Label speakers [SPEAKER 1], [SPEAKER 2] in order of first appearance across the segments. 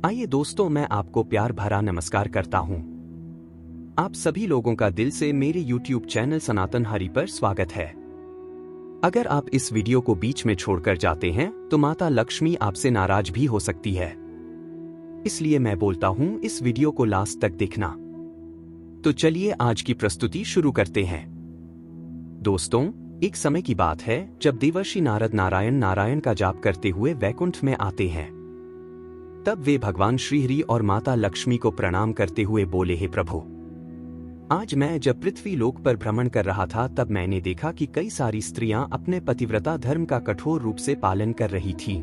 [SPEAKER 1] आइए दोस्तों, मैं आपको प्यार भरा नमस्कार करता हूं। आप सभी लोगों का दिल से मेरे YouTube चैनल सनातन हरि पर स्वागत है। अगर आप इस वीडियो को बीच में छोड़कर जाते हैं तो माता लक्ष्मी आपसे नाराज भी हो सकती है। इसलिए मैं बोलता हूं, इस वीडियो को लास्ट तक देखना। तो चलिए आज की प्रस्तुति शुरू करते हैं। दोस्तों, एक समय की बात है जब देवर्षि नारद नारायण का जाप करते हुए वैकुंठ में आते हैं। तब वे भगवान श्रीहरि और माता लक्ष्मी को प्रणाम करते हुए बोले, हे प्रभु, आज मैं जब पृथ्वी लोक पर भ्रमण कर रहा था तब मैंने देखा कि कई सारी स्त्रियां अपने पतिव्रता धर्म का कठोर रूप से पालन कर रही थीं।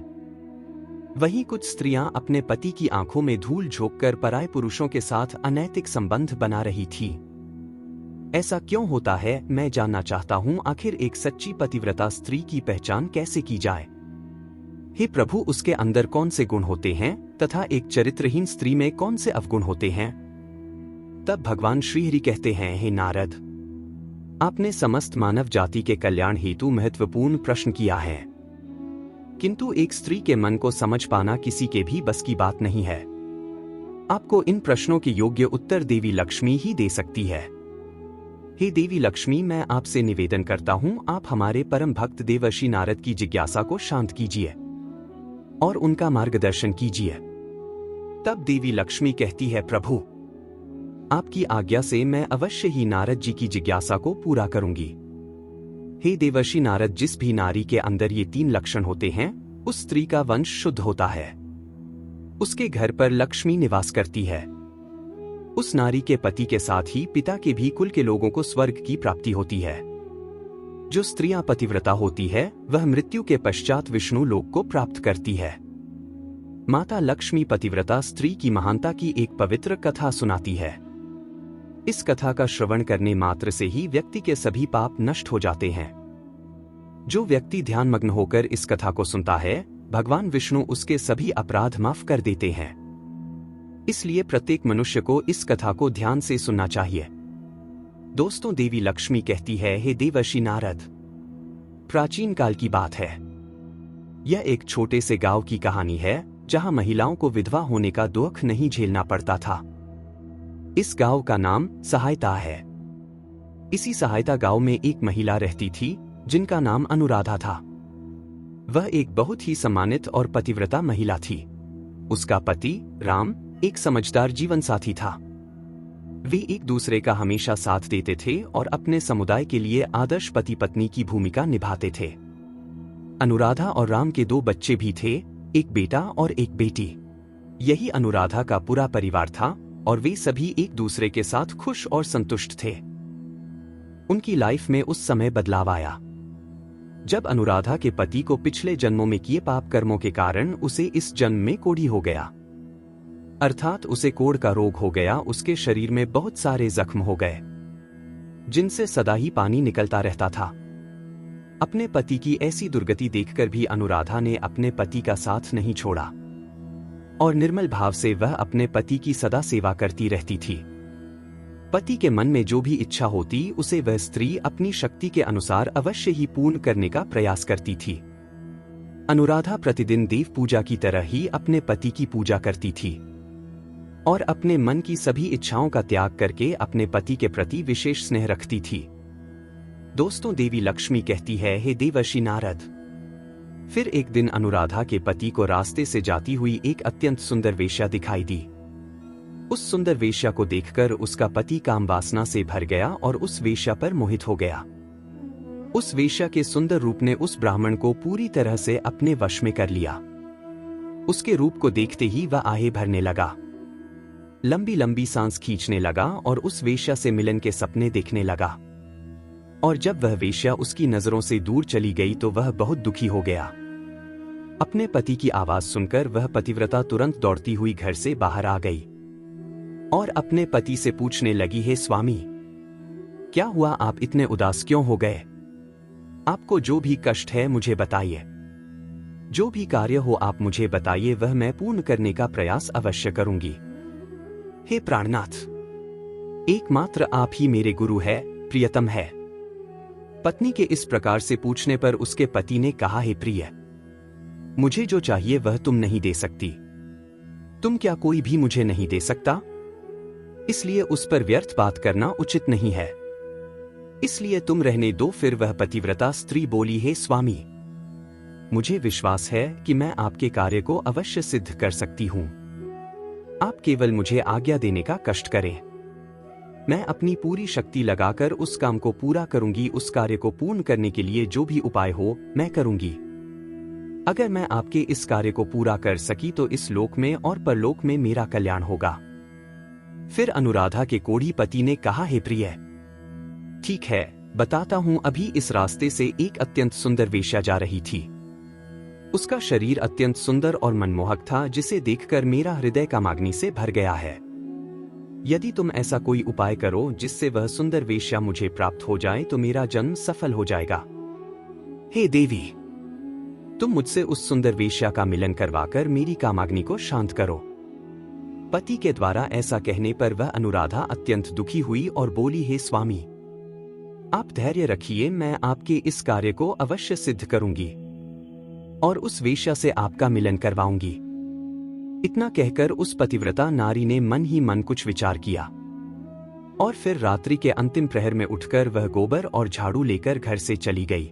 [SPEAKER 1] वहीं कुछ स्त्रियां अपने पति की आंखों में धूल झोंककर पराये पुरुषों के साथ अनैतिक संबंध बना रही थीं। ऐसा क्यों होता है, मैं जानना चाहता हूं। आखिर एक सच्ची पतिव्रता स्त्री की पहचान कैसे की जाए? हे प्रभु, उसके अंदर कौन से गुण होते हैं तथा एक चरित्रहीन स्त्री में कौन से अवगुण होते हैं? तब भगवान श्रीहरि कहते हैं, हे नारद, आपने समस्त मानव जाति के कल्याण हेतु महत्वपूर्ण प्रश्न किया है, किंतु एक स्त्री के मन को समझ पाना किसी के भी बस की बात नहीं है। आपको इन प्रश्नों के योग्य उत्तर देवी लक्ष्मी ही दे सकती है। हे देवी लक्ष्मी, मैं आपसे निवेदन करता हूं, आप हमारे परम भक्त देवर्षि नारद की जिज्ञासा को शांत कीजिए और उनका मार्गदर्शन कीजिए। तब देवी लक्ष्मी कहती है, प्रभु, आपकी आज्ञा से मैं अवश्य ही नारद जी की जिज्ञासा को पूरा करूंगी। हे देवर्षि नारद, जिस भी नारी के अंदर ये 3 लक्षण होते हैं, उस स्त्री का वंश शुद्ध होता है। उसके घर पर लक्ष्मी निवास करती है। उस नारी के पति के साथ ही पिता के भी कुल के लोगों को स्वर्ग की प्राप्ति होती है। जो स्त्रियां पतिव्रता होती है वह मृत्यु के पश्चात विष्णु लोक को प्राप्त करती है। माता लक्ष्मी पतिव्रता स्त्री की महानता की एक पवित्र कथा सुनाती है। इस कथा का श्रवण करने मात्र से ही व्यक्ति के सभी पाप नष्ट हो जाते हैं। जो व्यक्ति ध्यानमग्न होकर इस कथा को सुनता है, भगवान विष्णु उसके सभी अपराध माफ कर देते हैं। इसलिए प्रत्येक मनुष्य को इस कथा को ध्यान से सुनना चाहिए। दोस्तों, देवी लक्ष्मी कहती है, हे देवर्षि नारद, प्राचीन काल की बात है। यह एक छोटे से गांव की कहानी है जहां महिलाओं को विधवा होने का दुख नहीं झेलना पड़ता था। इस गांव का नाम सहायता है। इसी सहायता गांव में एक महिला रहती थी जिनका नाम अनुराधा था। वह एक बहुत ही सम्मानित और पतिव्रता महिला थी। उसका पति राम एक समझदार जीवन साथी था। वे एक दूसरे का हमेशा साथ देते थे और अपने समुदाय के लिए आदर्श पति पत्नी की भूमिका निभाते थे। अनुराधा और राम के 2 बच्चे भी थे, एक बेटा और एक बेटी। यही अनुराधा का पूरा परिवार था और वे सभी एक दूसरे के साथ खुश और संतुष्ट थे। उनकी लाइफ में उस समय बदलाव आया जब अनुराधा के पति को पिछले जन्मों में किए पाप कर्मों के कारण उसे इस जन्म में कोढ़ी हो गया, अर्थात उसे कोढ़ का रोग हो गया। उसके शरीर में बहुत सारे जख्म हो गए जिनसे सदा ही पानी निकलता रहता था। अपने पति की ऐसी दुर्गति देखकर भी अनुराधा ने अपने पति का साथ नहीं छोड़ा और निर्मल भाव से वह अपने पति की सदा सेवा करती रहती थी। पति के मन में जो भी इच्छा होती उसे वह स्त्री अपनी शक्ति के अनुसार अवश्य ही पूर्ण करने का प्रयास करती थी। अनुराधा प्रतिदिन देव पूजा की तरह ही अपने पति की पूजा करती थी और अपने मन की सभी इच्छाओं का त्याग करके अपने पति के प्रति विशेष स्नेह रखती थी। दोस्तों, देवी लक्ष्मी कहती है, हे देवर्षि नारद, फिर एक दिन अनुराधा के पति को रास्ते से जाती हुई एक अत्यंत सुंदर वेश्या दिखाई दी। उस सुंदर वेश्या को देखकर उसका पति काम वासना से भर गया और उस वेश्या पर मोहित हो गया। उस वेश्या के सुंदर रूप ने उस ब्राह्मण को पूरी तरह से अपने वश में कर लिया। उसके रूप को देखते ही वह आहें भरने लगा, लंबी लंबी सांस खींचने लगा और उस वेश्या से मिलन के सपने देखने लगा। और जब वह वेश्या उसकी नजरों से दूर चली गई तो वह बहुत दुखी हो गया। अपने पति की आवाज सुनकर वह पतिव्रता तुरंत दौड़ती हुई घर से बाहर आ गई और अपने पति से पूछने लगी, हे स्वामी, क्या हुआ, आप इतने उदास क्यों हो गए? आपको जो भी कष्ट है मुझे बताइए। जो भी कार्य हो आप मुझे बताइए, वह मैं पूर्ण करने का प्रयास अवश्य करूंगी। हे प्राणनाथ, एकमात्र आप ही मेरे गुरु है, प्रियतम है। पत्नी के इस प्रकार से पूछने पर उसके पति ने कहा, हे प्रिय, मुझे जो चाहिए वह तुम नहीं दे सकती। तुम क्या कोई भी मुझे नहीं दे सकता? इसलिए उस पर व्यर्थ बात करना उचित नहीं है। इसलिए तुम रहने दो। फिर वह पतिव्रता स्त्री बोली, हे स्वामी, मुझे विश्वास है कि मैं आपके कार्य को अवश्य सिद्ध कर सकती हूं। आप केवल मुझे आज्ञा देने का कष्ट करें। मैं अपनी पूरी शक्ति लगाकर उस काम को पूरा करूंगी। उस कार्य को पूर्ण करने के लिए जो भी उपाय हो मैं करूंगी। अगर मैं आपके इस कार्य को पूरा कर सकी तो इस लोक में और परलोक में मेरा कल्याण होगा। फिर अनुराधा के कोढ़ी पति ने कहा, हे प्रिय, ठीक है, बताता हूं। अभी इस रास्ते से एक अत्यंत सुंदर वेश्या जा रही थी। उसका शरीर अत्यंत सुंदर और मनमोहक था, जिसे देखकर मेरा हृदय कामाग्नि से भर गया है। यदि तुम ऐसा कोई उपाय करो जिससे वह सुंदर वेश्या मुझे प्राप्त हो जाए तो मेरा जन्म सफल हो जाएगा। हे देवी, तुम मुझसे उस सुंदर वेश्या का मिलन करवाकर मेरी कामाग्नि को शांत करो। पति के द्वारा ऐसा कहने पर वह अनुराधा अत्यंत दुखी हुई और बोली, हे स्वामी, आप धैर्य रखिए, मैं आपके इस कार्य को अवश्य सिद्ध करूंगी और उस वेश्या से आपका मिलन करवाऊंगी। इतना कहकर उस पतिव्रता नारी ने मन ही मन कुछ विचार किया और फिर रात्रि के अंतिम प्रहर में उठकर वह गोबर और झाड़ू लेकर घर से चली गई।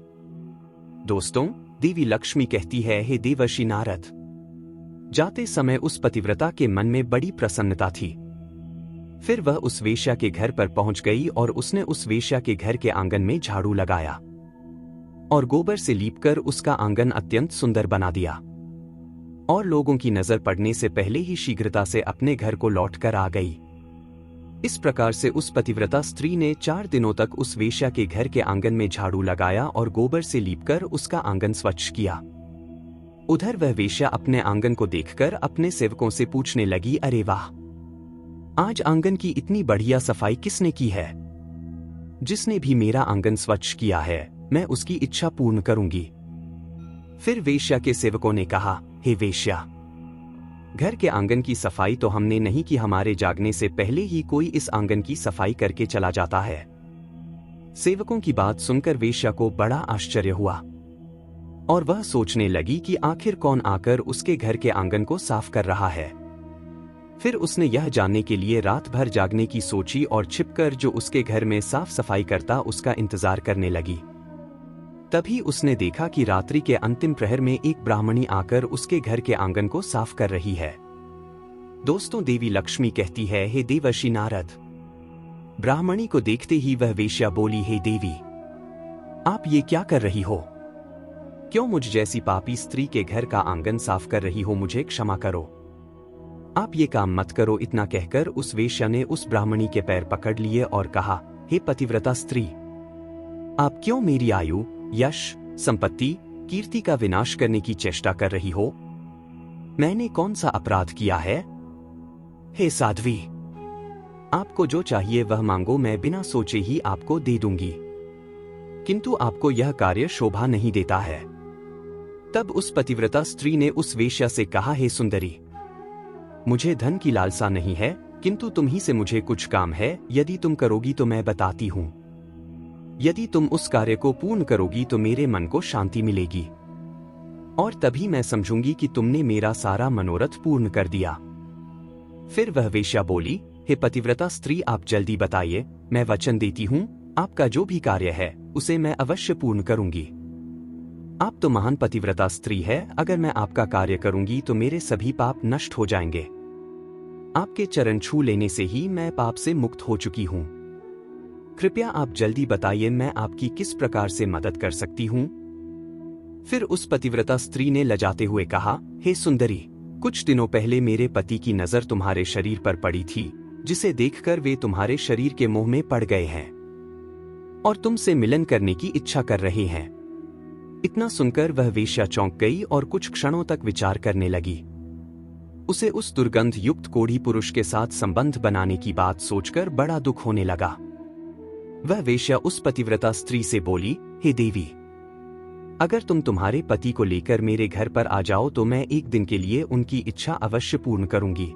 [SPEAKER 1] दोस्तों, देवी लक्ष्मी कहती है, हे देवर्षि नारद, जाते समय उस पतिव्रता के मन में बड़ी प्रसन्नता थी। फिर वह उस वेश्या के घर पर पहुंच गई और उसने उस वेश्या के घर के आंगन में झाड़ू लगाया और गोबर से लीपकर उसका आंगन अत्यंत सुंदर बना दिया और लोगों की नजर पड़ने से पहले ही शीघ्रता से अपने घर को लौटकर आ गई। इस प्रकार से उस पतिव्रता स्त्री ने 4 दिनों तक उस वेश्या के घर के आंगन में झाड़ू लगाया और गोबर से लीपकर उसका आंगन स्वच्छ किया। उधर वह वेश्या अपने आंगन को देखकर अपने सेवकों से पूछने लगी, अरे वाह, आज आंगन की इतनी बढ़िया सफाई किसने की है? जिसने भी मेरा आंगन स्वच्छ किया है मैं उसकी इच्छा पूर्ण करूंगी। फिर वेश्या के सेवकों ने कहा, हे वेश्या, घर के आंगन की सफाई तो हमने नहीं की, हमारे जागने से पहले ही कोई इस आंगन की सफाई करके चला जाता है। सेवकों की बात सुनकर वेश्या को बड़ा आश्चर्य हुआ और वह सोचने लगी कि आखिर कौन आकर उसके घर के आंगन को साफ कर रहा है। फिर उसने यह जानने के लिए रात भर जागने की सोची और छिपकर जो उसके घर में साफ सफाई करता उसका इंतजार करने लगी। तभी उसने देखा कि रात्रि के अंतिम प्रहर में एक ब्राह्मणी आकर उसके घर के आंगन को साफ कर रही है। दोस्तों, देवी लक्ष्मी कहती है, हे देवर्षि नारद, ब्राह्मणी को देखते ही वह वेश्या बोली, हे देवी, आप ये क्या कर रही हो? क्यों मुझ जैसी पापी स्त्री के घर का आंगन साफ कर रही हो? मुझे क्षमा करो, आप ये काम मत करो। इतना कहकर उस वेश्या ने उस ब्राह्मणी के पैर पकड़ लिए और कहा, हे पतिव्रता स्त्री, आप क्यों मेरी आयु, यश, संपत्ति, कीर्ति का विनाश करने की चेष्टा कर रही हो? मैंने कौन सा अपराध किया है? हे साध्वी, आपको जो चाहिए वह मांगो, मैं बिना सोचे ही आपको दे दूंगी, किंतु आपको यह कार्य शोभा नहीं देता है। तब उस पतिव्रता स्त्री ने उस वेश्या से कहा, हे सुंदरी, मुझे धन की लालसा नहीं है, किंतु तुम ही से मुझे कुछ काम है। यदि तुम करोगी तो मैं बताती हूं। यदि तुम उस कार्य को पूर्ण करोगी तो मेरे मन को शांति मिलेगी और तभी मैं समझूंगी कि तुमने मेरा सारा मनोरथ पूर्ण कर दिया। फिर वह वेश्या बोली, हे पतिव्रता स्त्री, आप जल्दी बताइए, मैं वचन देती हूं, आपका जो भी कार्य है उसे मैं अवश्य पूर्ण करूंगी। आप तो महान पतिव्रता स्त्री है, अगर मैं आपका कार्य करूंगी तो मेरे सभी पाप नष्ट हो जाएंगे। आपके चरण छू लेने से ही मैं पाप से मुक्त हो चुकी हूं। कृपया आप जल्दी बताइए, मैं आपकी किस प्रकार से मदद कर सकती हूं? फिर उस पतिव्रता स्त्री ने लजाते हुए कहा, हे सुंदरी, कुछ दिनों पहले मेरे पति की नजर तुम्हारे शरीर पर पड़ी थी, जिसे देखकर वे तुम्हारे शरीर के मोह में पड़ गए हैं और तुमसे मिलन करने की इच्छा कर रहे हैं। इतना सुनकर वह वेश्या चौंक गई और कुछ क्षणों तक विचार करने लगी। उसे उस दुर्गंध युक्त कोढ़ी पुरुष के साथ संबंध बनाने की बात सोचकर बड़ा दुख होने लगा। वह वेश्या उस पतिव्रता स्त्री से बोली, हे देवी, अगर तुम तुम्हारे पति को लेकर मेरे घर पर आ जाओ तो मैं एक दिन के लिए उनकी इच्छा अवश्य पूर्ण करूंगी।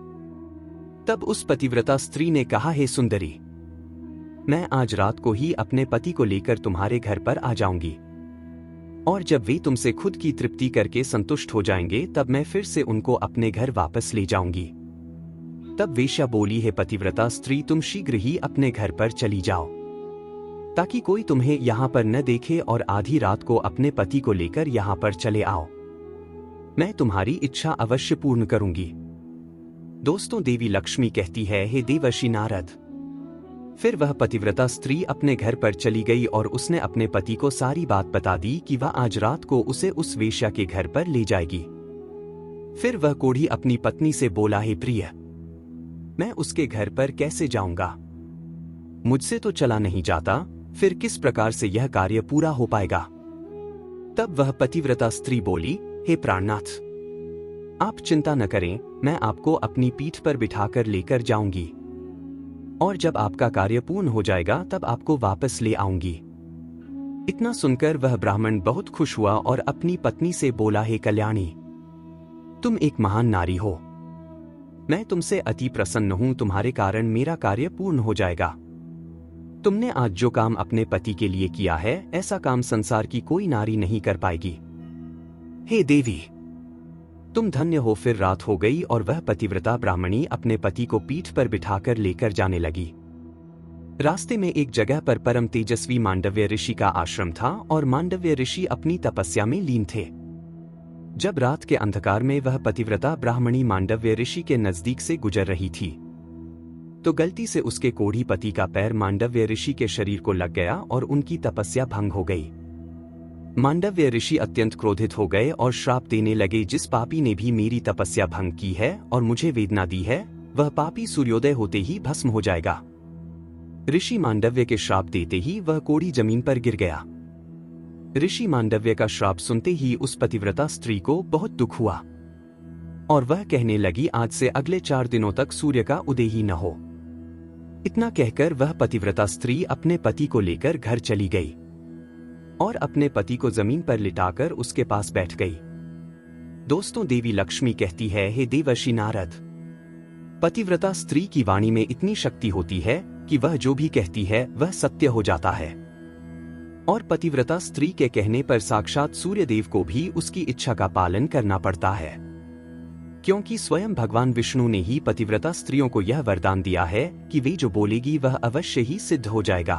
[SPEAKER 1] तब उस पतिव्रता स्त्री ने कहा, हे सुंदरी, मैं आज रात को ही अपने पति को लेकर तुम्हारे घर पर आ जाऊंगी और जब वे तुमसे खुद की तृप्ति करके संतुष्ट हो जाएंगे तब मैं फिर से उनको अपने घर वापस ले जाऊंगी। तब वेश्या बोली, है पतिव्रता स्त्री, तुम शीघ्र ही अपने घर पर चली जाओ, ताकि कोई तुम्हें यहाँ पर न देखे, और आधी रात को अपने पति को लेकर यहाँ पर चले आओ। मैं तुम्हारी इच्छा अवश्य पूर्ण करूंगी। दोस्तों, देवी लक्ष्मी कहती है, हे देवर्षि नारद। फिर वह पतिव्रता स्त्री अपने घर पर चली गई और उसने अपने पति को सारी बात बता दी कि वह आज रात को उसे उस वेश्या के घर पर ले जाएगी। फिर वह कोढ़ी अपनी पत्नी से बोला, हे प्रिय, मैं उसके घर पर कैसे जाऊंगा? मुझसे तो चला नहीं जाता, फिर किस प्रकार से यह कार्य पूरा हो पाएगा? तब वह पतिव्रता स्त्री बोली, हे प्राणनाथ, आप चिंता न करें, मैं आपको अपनी पीठ पर बिठाकर लेकर जाऊंगी, और जब आपका कार्य पूर्ण हो जाएगा तब आपको वापस ले आऊंगी। इतना सुनकर वह ब्राह्मण बहुत खुश हुआ और अपनी पत्नी से बोला, हे कल्याणी, तुम एक महान नारी हो, मैं तुमसे अति प्रसन्न हूं, तुम्हारे कारण मेरा कार्य पूर्ण हो जाएगा। तुमने आज जो काम अपने पति के लिए किया है, ऐसा काम संसार की कोई नारी नहीं कर पाएगी। हे देवी, तुम धन्य हो। फिर रात हो गई और वह पतिव्रता ब्राह्मणी अपने पति को पीठ पर बिठाकर लेकर जाने लगी। रास्ते में एक जगह पर परम तेजस्वी मांडव्य ऋषि का आश्रम था और मांडव्य ऋषि अपनी तपस्या में लीन थे। जब रात के अंधकार में वह पतिव्रता ब्राह्मणी मांडव्य ऋषि के नजदीक से गुजर रही थी, तो गलती से उसके कोढ़ी पति का पैर मांडव्य ऋषि के शरीर को लग गया और उनकी तपस्या भंग हो गई। मांडव्य ऋषि अत्यंत क्रोधित हो गए और श्राप देने लगे, जिस पापी ने भी मेरी तपस्या भंग की है और मुझे वेदना दी है, वह पापी सूर्योदय होते ही भस्म हो जाएगा। ऋषि मांडव्य के श्राप देते ही वह कोढ़ी जमीन पर गिर गया। ऋषि मांडव्य का श्राप सुनते ही उस पतिव्रता स्त्री को बहुत दुख हुआ और वह कहने लगी, आज से अगले 4 दिनों तक सूर्य का उदय ही न हो। इतना कहकर वह पतिव्रता स्त्री अपने पति को लेकर घर चली गई और अपने पति को जमीन पर लिटाकर उसके पास बैठ गई। दोस्तों, देवी लक्ष्मी कहती है, हे देवर्षि नारद, पतिव्रता स्त्री की वाणी में इतनी शक्ति होती है कि वह जो भी कहती है वह सत्य हो जाता है, और पतिव्रता स्त्री के कहने पर साक्षात सूर्यदेव को भी उसकी इच्छा का पालन करना पड़ता है, क्योंकि स्वयं भगवान विष्णु ने ही पतिव्रता स्त्रियों को यह वरदान दिया है कि वे जो बोलेगी वह अवश्य ही सिद्ध हो जाएगा।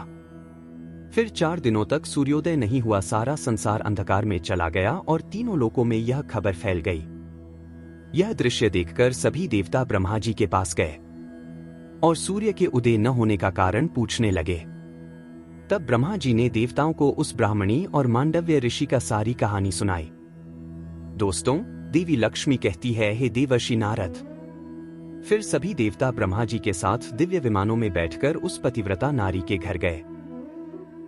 [SPEAKER 1] फिर 4 दिनों तक सूर्योदय नहीं हुआ, सारा संसार अंधकार में चला गया और तीनों लोकों में यह खबर फैल गई। यह दृश्य देखकर सभी देवता ब्रह्मा जी के पास गए और सूर्य के उदय न होने का कारण पूछने लगे। तब ब्रह्मा जी ने देवताओं को उस ब्राह्मणी और मांडव्य ऋषि का सारी कहानी सुनाई। दोस्तों, देवी लक्ष्मी कहती है, हे देवर्षि नारद, फिर सभी देवता ब्रह्मा जी के साथ दिव्य विमानों में बैठकर उस पतिव्रता नारी के घर गए।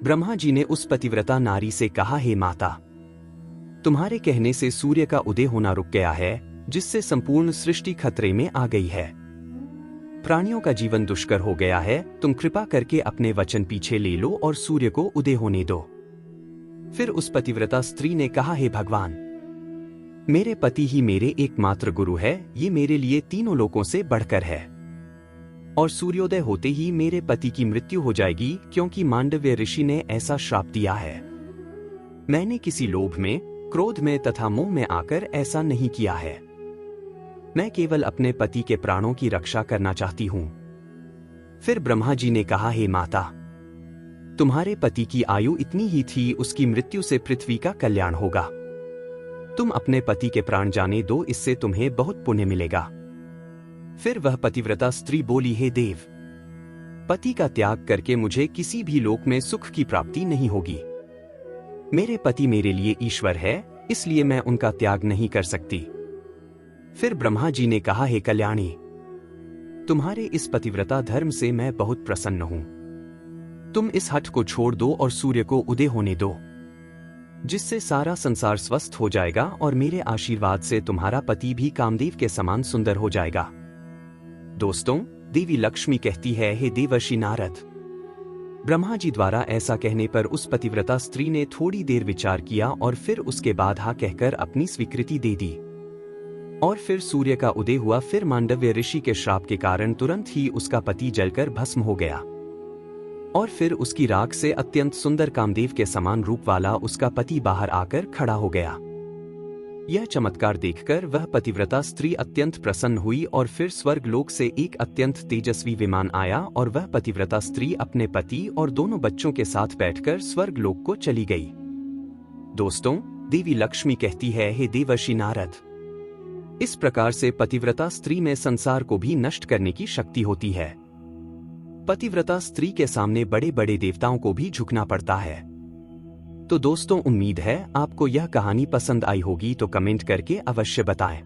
[SPEAKER 1] ब्रह्मा जी ने उस पतिव्रता नारी से कहा, हे माता, तुम्हारे कहने से सूर्य का उदय होना रुक गया है, जिससे संपूर्ण सृष्टि खतरे में आ गई है। प्राणियों का जीवन दुष्कर हो गया है, तुम कृपा करके अपने वचन पीछे ले लो और सूर्य को उदय होने दो। फिर उस पतिव्रता स्त्री ने कहा, हे भगवान, मेरे पति ही मेरे एकमात्र गुरु है, ये मेरे लिए तीनों लोकों से बढ़कर है, और सूर्योदय होते ही मेरे पति की मृत्यु हो जाएगी, क्योंकि मांडव्य ऋषि ने ऐसा श्राप दिया है। मैंने किसी लोभ में, क्रोध में तथा मोह में आकर ऐसा नहीं किया है। मैं केवल अपने पति के प्राणों की रक्षा करना चाहती हूं। फिर ब्रह्मा जी ने कहा, हे माता, तुम्हारे पति की आयु इतनी ही थी, उसकी मृत्यु से पृथ्वी का कल्याण होगा। तुम अपने पति के प्राण जाने दो, इससे तुम्हें बहुत पुण्य मिलेगा। फिर वह पतिव्रता स्त्री बोली, हे देव, पति का त्याग करके मुझे किसी भी लोक में सुख की प्राप्ति नहीं होगी। मेरे पति मेरे लिए ईश्वर है, इसलिए मैं उनका त्याग नहीं कर सकती। फिर ब्रह्मा जी ने कहा, हे कल्याणी, तुम्हारे इस पतिव्रता धर्म से मैं बहुत प्रसन्न हूं। तुम इस हठ को छोड़ दो और सूर्य को उदय होने दो, जिससे सारा संसार स्वस्थ हो जाएगा और मेरे आशीर्वाद से तुम्हारा पति भी कामदेव के समान सुंदर हो जाएगा। दोस्तों, देवी लक्ष्मी कहती है, हे देवर्षि नारद, ब्रह्मा जी द्वारा ऐसा कहने पर उस पतिव्रता स्त्री ने थोड़ी देर विचार किया और फिर उसके बाद हाँ कहकर अपनी स्वीकृति दे दी। और फिर सूर्य का उदय हुआ। फिर मांडव्य ऋषि के श्राप के कारण तुरंत ही उसका पति जलकर भस्म हो गया, और फिर उसकी राख से अत्यंत सुंदर कामदेव के समान रूप वाला उसका पति बाहर आकर खड़ा हो गया। यह चमत्कार देखकर वह पतिव्रता स्त्री अत्यंत प्रसन्न हुई और फिर स्वर्ग लोक से एक अत्यंत तेजस्वी विमान आया और वह पतिव्रता स्त्री अपने पति और दोनों बच्चों के साथ बैठकर स्वर्ग लोक को चली गई। दोस्तों, देवी लक्ष्मी कहती है, हे देवर्षि नारद, इस प्रकार से पतिव्रता स्त्री में संसार को भी नष्ट करने की शक्ति होती है। पतिव्रता स्त्री के सामने बड़े बड़े देवताओं को भी झुकना पड़ता है। तो दोस्तों, उम्मीद है आपको यह कहानी पसंद आई होगी, तो कमेंट करके अवश्य बताएं।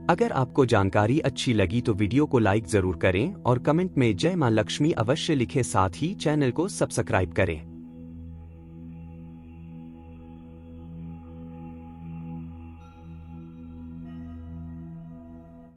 [SPEAKER 1] अगर आपको जानकारी अच्छी लगी तो वीडियो को लाइक जरूर करें और कमेंट में जय मां लक्ष्मी अवश्य लिखें, साथ ही चैनल को सब्सक्राइब करें।